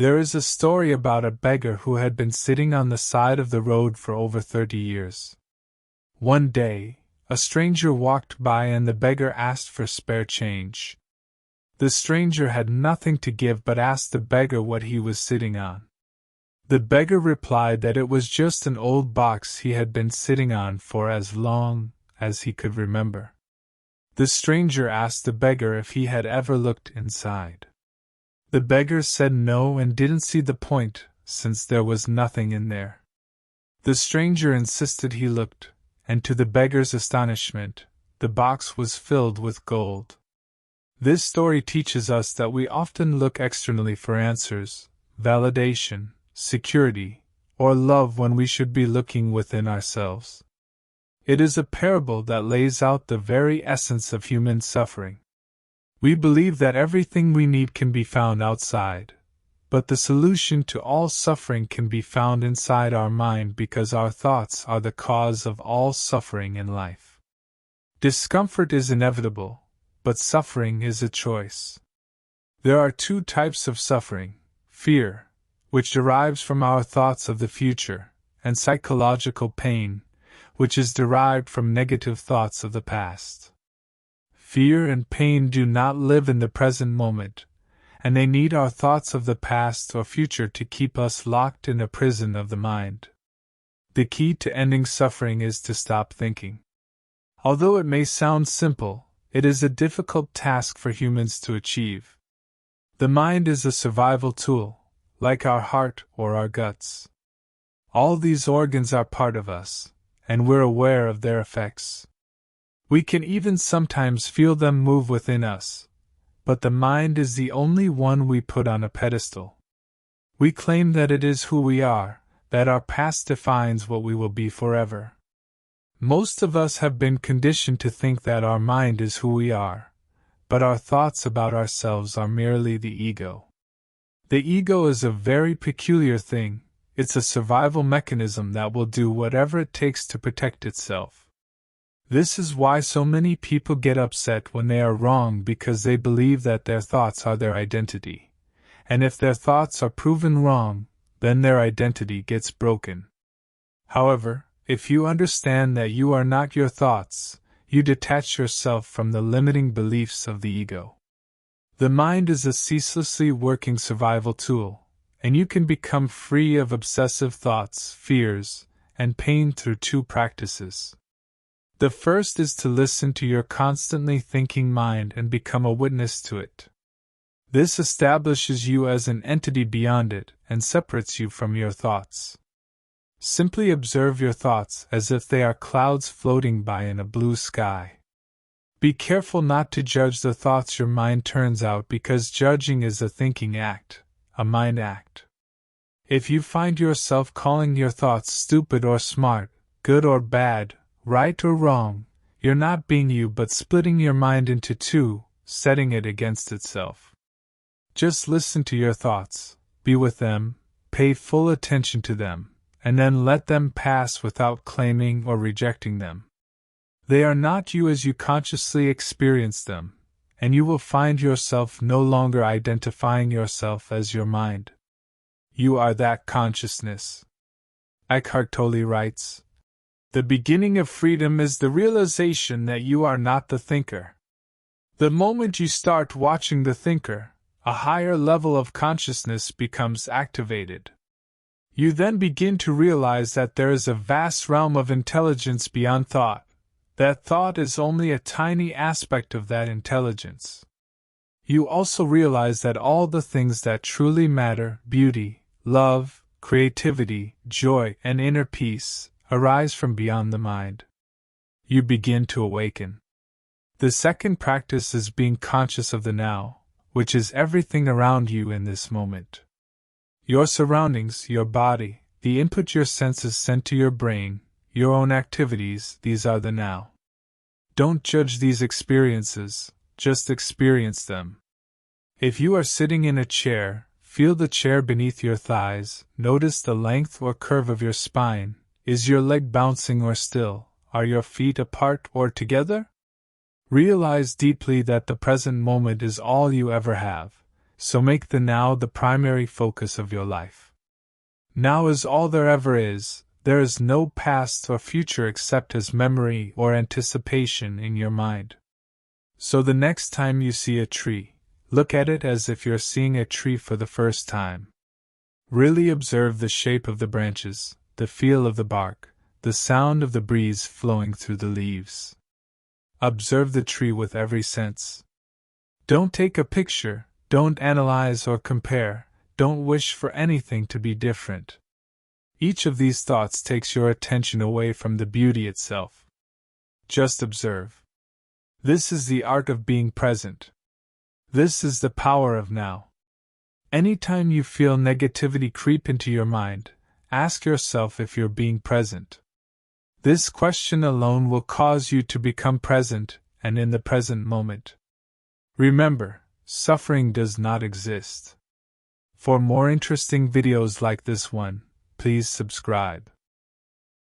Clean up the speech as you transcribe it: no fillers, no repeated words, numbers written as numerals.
There is a story about a beggar who had been sitting on the side of the road for over 30 years. One day, a stranger walked by and the beggar asked for spare change. The stranger had nothing to give but asked the beggar what he was sitting on. The beggar replied that it was just an old box he had been sitting on for as long as he could remember. The stranger asked the beggar if he had ever looked inside. The beggar said no and didn't see the point, since there was nothing in there. The stranger insisted he looked, and to the beggar's astonishment, the box was filled with gold. This story teaches us that we often look externally for answers, validation, security, or love when we should be looking within ourselves. It is a parable that lays out the very essence of human suffering. We believe that everything we need can be found outside, but the solution to all suffering can be found inside our mind because our thoughts are the cause of all suffering in life. Discomfort is inevitable, but suffering is a choice. There are two types of suffering: fear, which derives from our thoughts of the future, and psychological pain, which is derived from negative thoughts of the past. Fear and pain do not live in the present moment, and they need our thoughts of the past or future to keep us locked in a prison of the mind. The key to ending suffering is to stop thinking. Although it may sound simple, it is a difficult task for humans to achieve. The mind is a survival tool, like our heart or our guts. All these organs are part of us, and we're aware of their effects. We can even sometimes feel them move within us, but the mind is the only one we put on a pedestal. We claim that it is who we are, that our past defines what we will be forever. Most of us have been conditioned to think that our mind is who we are, but our thoughts about ourselves are merely the ego. The ego is a very peculiar thing. It's a survival mechanism that will do whatever it takes to protect itself. This is why so many people get upset when they are wrong, because they believe that their thoughts are their identity. And if their thoughts are proven wrong, then their identity gets broken. However, if you understand that you are not your thoughts, you detach yourself from the limiting beliefs of the ego. The mind is a ceaselessly working survival tool, and you can become free of obsessive thoughts, fears, and pain through two practices. The first is to listen to your constantly thinking mind and become a witness to it. This establishes you as an entity beyond it and separates you from your thoughts. Simply observe your thoughts as if they are clouds floating by in a blue sky. Be careful not to judge the thoughts your mind turns out, because judging is a thinking act, a mind act. If you find yourself calling your thoughts stupid or smart, good or bad, right or wrong, you're not being you but splitting your mind into two, setting it against itself. Just listen to your thoughts, be with them, pay full attention to them, and then let them pass without claiming or rejecting them. They are not you as you consciously experience them, and you will find yourself no longer identifying yourself as your mind. You are that consciousness. Eckhart Tolle writes, "The beginning of freedom is the realization that you are not the thinker. The moment you start watching the thinker, a higher level of consciousness becomes activated. You then begin to realize that there is a vast realm of intelligence beyond thought, that thought is only a tiny aspect of that intelligence. You also realize that all the things that truly matter, beauty, love, creativity, joy, and inner peace, arise from beyond the mind. You begin to awaken. The second practice is being conscious of the now, which is everything around you in this moment. Your surroundings, your body, the input your senses send to your brain, your own activities, these are the now. Don't judge these experiences, just experience them. If you are sitting in a chair, feel the chair beneath your thighs, notice the length or curve of your spine. Is your leg bouncing or still? Are your feet apart or together? Realize deeply that the present moment is all you ever have. So make the now the primary focus of your life. Now is all there ever is. There is no past or future except as memory or anticipation in your mind. So the next time you see a tree, look at it as if you're seeing a tree for the first time. Really observe the shape of the branches, the feel of the bark, the sound of the breeze flowing through the leaves. Observe the tree with every sense. Don't take a picture, don't analyze or compare, don't wish for anything to be different. Each of these thoughts takes your attention away from the beauty itself. Just observe. This is the art of being present. This is the power of now. Anytime you feel negativity creep into your mind, ask yourself if you're being present. This question alone will cause you to become present and in the present moment. Remember, suffering does not exist. For more interesting videos like this one, please subscribe.